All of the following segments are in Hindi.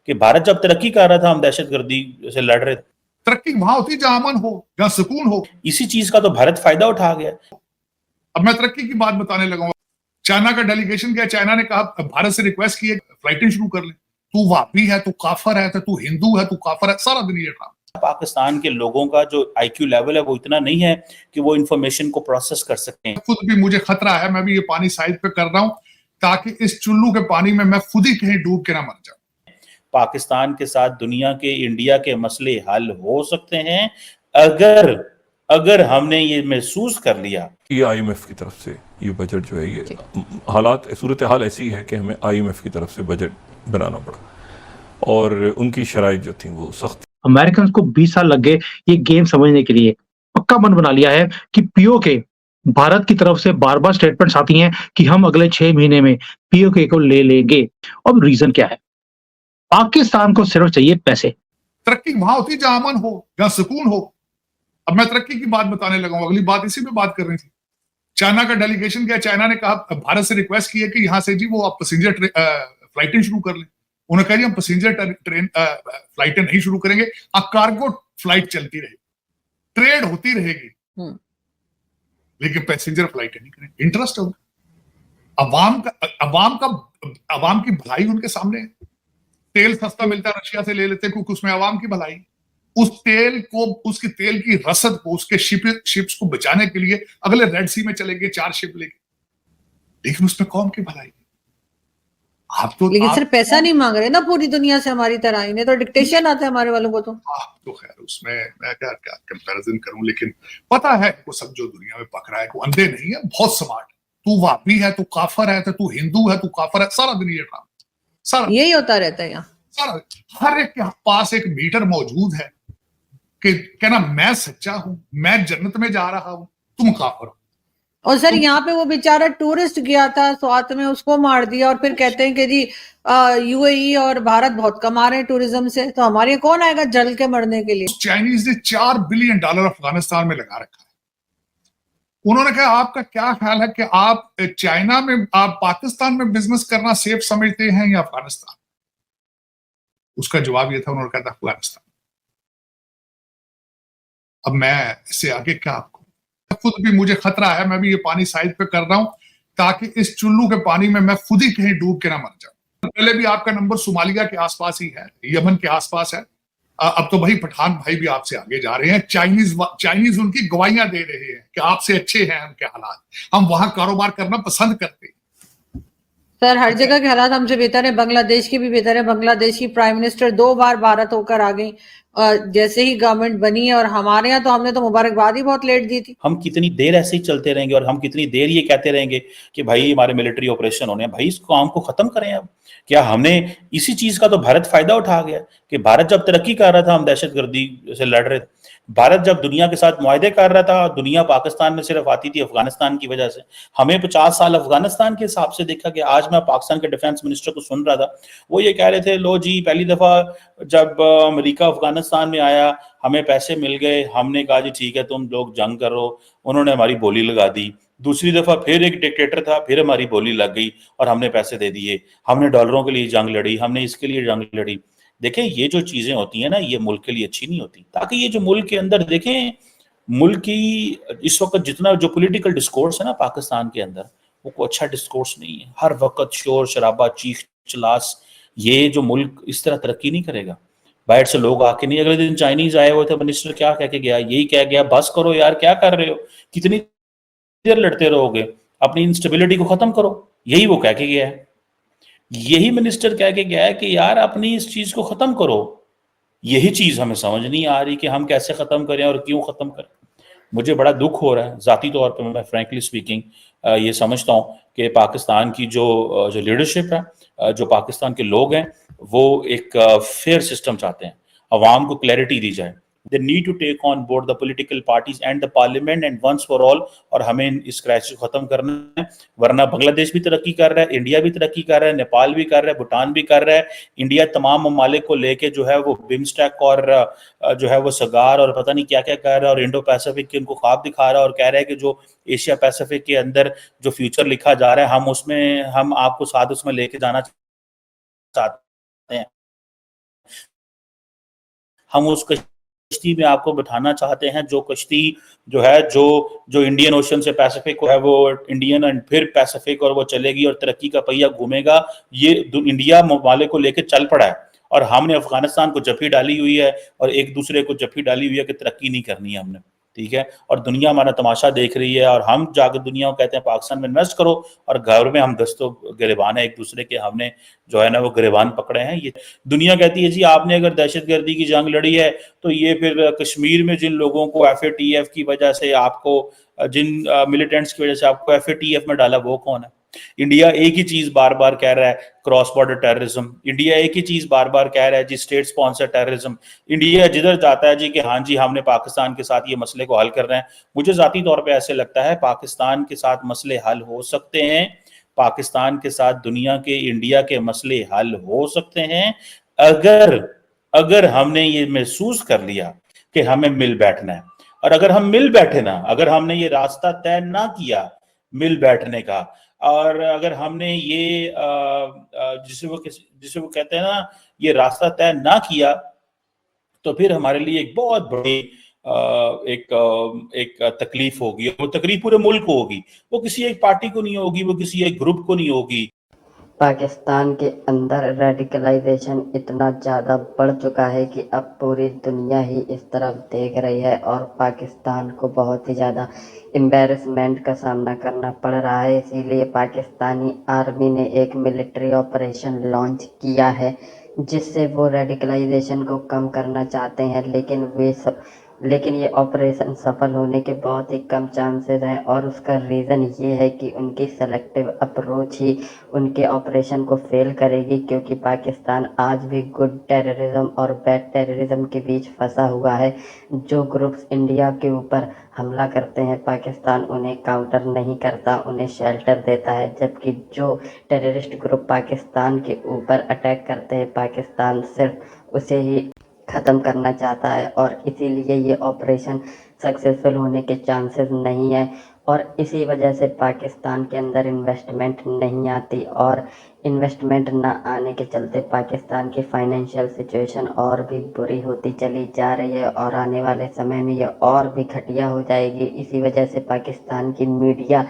कि भारत जब तरक्की कर रहा था हम दहशतगर्दी से लड़ रहे थे। तरक्की वहां होती जहां अमन हो, जहां सुकून हो। इसी चीज का तो भारत फायदा उठा गया। अब मैं तरक्की की बात बताने लगा। चाइना का डेलीगेशन गया, चाइना ने कहा भारत से रिक्वेस्ट की है फ्लाइटें शुरू कर ले। तू वापी है, तू काफर है, तू हिंदू है, तू काफर है, सारा दिन ये था। पाकिस्तान के लोगों का जो आईक्यू लेवल है वो इतना नहीं है कि वो इंफॉर्मेशन को प्रोसेस कर सकते हैं। खुद भी मुझे खतरा है, मैं भी ये पानी साइड पे कर रहा हूं ताकि इस चुल्लू के पानी में मैं खुद ही कहीं डूब के ना मर जाऊं। पाकिस्तान के साथ दुनिया के, इंडिया के मसले हल हो सकते हैं अगर अगर हमने ये महसूस कर लिया कि आईएमएफ की तरफ से ये बजट जो है, ये हालात, सूरत हाल ऐसी है कि हमें आईएमएफ की तरफ से बजट बनाना पड़ा और उनकी शराइत जो थी वो सख्त। अमेरिकन को 20 साल लग गए ये गेम समझने के लिए। पक्का मन बना लिया है कि पीओके, भारत की तरफ से बार बार स्टेटमेंट्स आती हैं कि हम अगले 6 महीने में पीओके को ले लेंगे। अब रीजन क्या है? पाकिस्तान को सिर्फ चाहिए पैसे। तरक्की वहां होती जहां अमन हो, जहां सुकून हो। अब मैं तरक्की की बात बताने लगा हूं, अगली बात इसी पे बात कर रही थी। चाइना का डेलीगेशन गया, चाइना ने कहा भारत से रिक्वेस्ट की है कि यहां से जी वो आप पैसेंजर फ्लाइटें शुरू कर ले। उन्होंने कहा जी हम पैसेंजर ट्रेन फ्लाइटें नहीं शुरू करेंगे, अब कार्गो फ्लाइट चलती रहेगी, ट्रेड होती रहेगी, लेकिन पैसेंजर फ्लाइटें नहीं करेंगे। इंटरेस्ट होगा अवाम की भलाई उनके सामने है। तेल सस्ता मिलता है, रशिया से ले लेते हैं क्योंकि उसमें अवाम की भलाई। उस तेल को, उसकी तेल की रसद को, उसके शिप्स को बचाने के लिए अगले रेड सी में चलेंगे 4 शिप लेके, लेकिन उसमें कौम की भलाई। लेकिन सिर्फ पैसा नहीं मांग रहे ना पूरी दुनिया से हमारी तरह, इन्हें तो डिक्टेशन आता है हमारे वालों को। तो खैर उसमें मैं क्या कंपैरिजन करूं, लेकिन पता है वो सब जो दुनिया में पक रहा है, वो अंधे नहीं है, बहुत स्मार्ट। तू वापी है, तू काफर है, तू हिंदू है, तू काफर है, सारा दिन ये काम, सारा यही होता रहता है यहाँ। सारा हर एक के पास एक मीटर मौजूद है कि कहना मैं सच्चा हूं, मैं जन्नत में जा रहा हूं, तुम काफर हो। और सर यहाँ पे वो बेचारा टूरिस्ट गया था स्वात में, उसको मार दिया और फिर कहते हैं कि जी यूएई और भारत बहुत कमा रहे हैं टूरिज्म से, तो हमारे यहाँ कौन आएगा जल के मरने के लिए? चाइनीज ने $4 बिलियन अफगानिस्तान में लगा रखा है। उन्होंने कहा आपका क्या ख्याल है कि आप चाइना में, आप पाकिस्तान में बिजनेस करना सेफ समझते हैं या अफगानिस्तान? उसका जवाब यह था, उन्होंने कहा था अफगानिस्तान। अब मैं इससे आगे क्या आपको, खुद भी मुझे खतरा है, मैं भी ये पानी साइड पे कर रहा हूं ताकि इस चुल्लू के पानी में मैं खुद ही कहीं डूब के ना मर जाऊं। पहले भी आपका नंबर सोमालिया के आसपास ही है, यमन के आसपास है। अब तो भाई पठान भाई भी आपसे आगे जा रहे हैं। चाइनीज उनकी गवाहियां दे रहे हैं कि आपसे अच्छे हैं उनके हालात, हम वहां कारोबार करना पसंद करते हैं। सर हर जगह के हालात हमसे बेहतर है, बांग्लादेश की भी बेहतर है। बांग्लादेश की प्राइम मिनिस्टर 2 बार भारत होकर आ गई जैसे ही गवर्नमेंट बनी है, और हमारे यहाँ तो हमने तो मुबारकबाद ही बहुत लेट दी थी। हम कितनी देर ऐसे ही चलते रहेंगे और हम कितनी देर ये कहते रहेंगे कि भाई हमारे मिलिट्री ऑपरेशन होने हैं? भाई इस काम को खत्म करें। अब क्या हमने इसी चीज का तो भारत फायदा उठा गया कि भारत जब तरक्की कर रहा था हम दहशतगर्दी से लड़ रहे थे। भारत जब दुनिया के साथ मुआहदे कर रहा था, दुनिया पाकिस्तान में सिर्फ आती थी अफगानिस्तान की वजह से। हमें 50 साल अफगानिस्तान के हिसाब से देखा कि आज मैं पाकिस्तान के डिफेंस मिनिस्टर को सुन रहा था, वो ये कह रहे थे लो जी पहली दफा जब अमेरिका अफगानिस्तान में आया हमें पैसे मिल गए, हमने कहा जी ठीक है तुम लोग जंग करो, उन्होंने हमारी बोली लगा दी। दूसरी दफा फिर एक डिक्टेटर था, फिर हमारी बोली लग गई और हमने पैसे दे दिए, हमने डॉलरों के लिए जंग लड़ी, हमने इसके लिए जंग लड़ी। देखें ये जो चीजें होती हैं ना, ये मुल्क के लिए अच्छी नहीं होती। ताकि ये जो मुल्क के अंदर देखें, मुल्क की इस वक्त जितना जो पॉलिटिकल डिस्कोर्स है ना पाकिस्तान के अंदर, वो कोई अच्छा डिस्कोर्स नहीं है। हर वक्त शोर शराबा, चीख चिल्लास, ये जो मुल्क इस तरह तरक्की नहीं करेगा। बाहर से लोग आके नहीं, अगले दिन चाइनीज आए हुए थे, मिनिस्टर क्या कह के गया, यही कह गया बस करो यार, क्या कर रहे हो, कितनी देर लड़ते रहोगे, अपनी इंस्टेबिलिटी को खत्म करो, यही वो कह के गया है। यही मिनिस्टर कह के गया है कि यार अपनी इस चीज को खत्म करो। यही चीज हमें समझ नहीं आ रही कि हम कैसे खत्म करें और क्यों खत्म करें। मुझे बड़ा दुख हो रहा है जाती तौर पे, मैं फ्रैंकली स्पीकिंग ये समझता हूँ कि पाकिस्तान की जो लीडरशिप है, जो पाकिस्तान के लोग हैं, वो एक फेयर सिस्टम चाहते हैं, अवाम को क्लैरिटी दी जाए। They need to take on board the political parties and the parliament and once for all, और हमें इस क्राइसिस को खत्म करना है। वरना बांग्लादेश भी तरक्की कर रहा है, इंडिया भी तरक्की कर रहा है, नेपाल भी कर रहा है, भूटान भी कर रहा है। इंडिया तमाम ममालिक को लेके जो है वो बिम्स्टेक और जो है वो सगार और पता नहीं क्या क्या कर रहा है, और इंडो पैसिफिक के उनको ख्वाब दिखा रहा है, और कह रहा है कि जो एशिया पैसिफिक के अंदर जो फ्यूचर लिखा जा रहा है हम आपको साथ उसमें लेके जाना चाहते हैं। हम उस कश्ती में आपको बिठाना चाहते हैं, जो कश्ती जो है जो इंडियन ओशन से पैसिफिक है वो इंडियन एंड फिर पैसिफिक, और वो चलेगी और तरक्की का पहिया घूमेगा। ये इंडिया ममालिक को लेकर चल पड़ा है और हमने अफगानिस्तान को जफ्फी डाली हुई है और एक दूसरे को जफ्फी डाली हुई है कि तरक्की नहीं करनी है हमने, ठीक है। और दुनिया हमारा तमाशा देख रही है और हम जाकर दुनिया को कहते हैं पाकिस्तान में इन्वेस्ट करो, और घर में हम दस्तों गिरबान है एक दूसरे के, हमने जो है ना वो गिरबान पकड़े हैं। ये दुनिया कहती है जी आपने अगर दहशतगर्दी की जंग लड़ी है तो ये फिर कश्मीर में जिन लोगों को FATF की वजह से आपको, जिन मिलिटेंट्स की वजह से आपको FATF में डाला वो कौन है? इंडिया एक ही चीज बार बार कह रहा है, क्रॉस बॉर्डर टेररिज्म। इंडिया एक ही चीज बार बार कह रहा है जी, स्टेट स्पॉन्सर टेररिज्म। इंडिया जिधर जाता है जी कि हाँ जी हमने पाकिस्तान के साथ ये मसले को हल कर रहे हैं। मुझे जाती तौर पे ऐसे लगता है पाकिस्तान के साथ मसले हल हो सकते हैं, पाकिस्तान के साथ दुनिया के, इंडिया के मसले हल हो सकते हैं अगर हमने ये महसूस कर लिया कि हमें मिल बैठना है। और अगर हम मिल बैठे ना, अगर हमने ये रास्ता तय ना किया मिल बैठने का, और अगर हमने ये जिसे वो कहते हैं ना, ये रास्ता तय ना किया, तो फिर हमारे लिए एक बहुत बड़ी एक तकलीफ होगी। वो तकलीफ पूरे मुल्क को होगी, वो किसी एक पार्टी को नहीं होगी, वो किसी एक ग्रुप को नहीं होगी। पाकिस्तान के अंदर रेडिकलाइजेशन इतना ज़्यादा बढ़ चुका है कि अब पूरी दुनिया ही इस तरफ देख रही है और पाकिस्तान को बहुत ही ज़्यादा एम्बैरेसमेंट का सामना करना पड़ रहा है। इसीलिए पाकिस्तानी आर्मी ने एक मिलिट्री ऑपरेशन लॉन्च किया है जिससे वो रेडिकलाइजेशन को कम करना चाहते हैं, लेकिन ये ऑपरेशन सफल होने के बहुत ही कम चांसेस हैं और उसका रीज़न ये है कि उनकी सेलेक्टिव अप्रोच ही उनके ऑपरेशन को फेल करेगी, क्योंकि पाकिस्तान आज भी गुड टेररिज्म और बैड टेररिज्म के बीच फंसा हुआ है। जो ग्रुप्स इंडिया के ऊपर हमला करते हैं पाकिस्तान उन्हें काउंटर नहीं करता, उन्हें शेल्टर देता है, जबकि जो टेररिस्ट ग्रुप पाकिस्तान के ऊपर अटैक करते हैं पाकिस्तान सिर्फ उसे ही ख़त्म करना चाहता है और इसीलिए ये ऑपरेशन सक्सेसफुल होने के चांसेस नहीं है। और इसी वजह से पाकिस्तान के अंदर इन्वेस्टमेंट नहीं आती और इन्वेस्टमेंट ना आने के चलते पाकिस्तान की फाइनेंशियल सिचुएशन और भी बुरी होती चली जा रही है और आने वाले समय में ये और भी घटिया हो जाएगी। इसी वजह से पाकिस्तान की मीडिया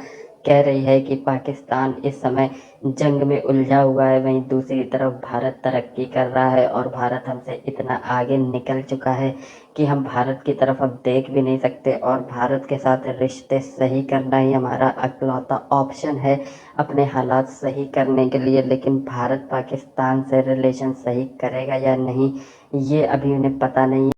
कह रही है कि पाकिस्तान इस समय जंग में उलझा हुआ है, वहीं दूसरी तरफ भारत तरक्की कर रहा है और भारत हमसे इतना आगे निकल चुका है कि हम भारत की तरफ अब देख भी नहीं सकते और भारत के साथ रिश्ते सही करना ही हमारा इकलौता ऑप्शन है अपने हालात सही करने के लिए। लेकिन भारत पाकिस्तान से रिलेशन सही करेगा या नहीं ये अभी उन्हें पता नहीं है।